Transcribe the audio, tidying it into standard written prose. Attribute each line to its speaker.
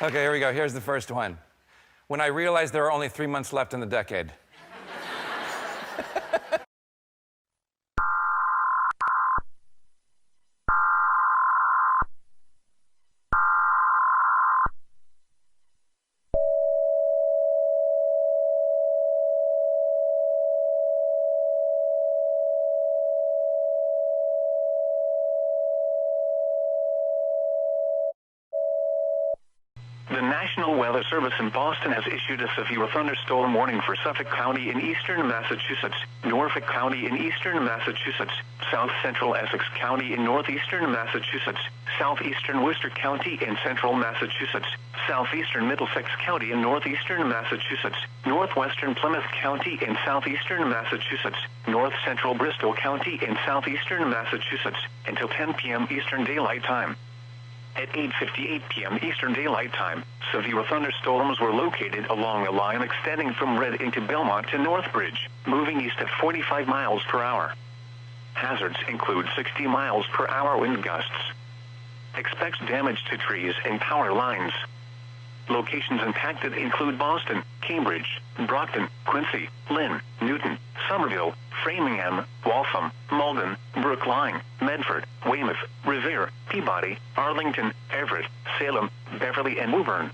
Speaker 1: Okay, here we go. Here's the first one. When I realized there are only 3 months left in the decade.
Speaker 2: The National Weather Service in Boston has issued a severe thunderstorm warning for Suffolk County in eastern Massachusetts, Norfolk County in eastern Massachusetts, South Central Essex County in northeastern Massachusetts, southeastern Worcester County in central Massachusetts, southeastern Middlesex County in northeastern Massachusetts, northwestern Plymouth County in southeastern Massachusetts, north central Bristol County in southeastern Massachusetts, until 10 p.m. Eastern Daylight Time. At 8:58 p.m. Eastern Daylight Time, severe thunderstorms were located along a line extending from Reading to Belmont to Northbridge, moving east at 45 miles per hour. Hazards include 60 miles per hour wind gusts. Expect damage to trees and power lines. Locations impacted include Boston, Cambridge, Brockton, Quincy, Lynn, Newton, Somerville, Framingham, Waltham, Malden, Brookline, Medford, Weymouth, Revere, Peabody, Arlington, Everett, Salem, Beverly and Woburn.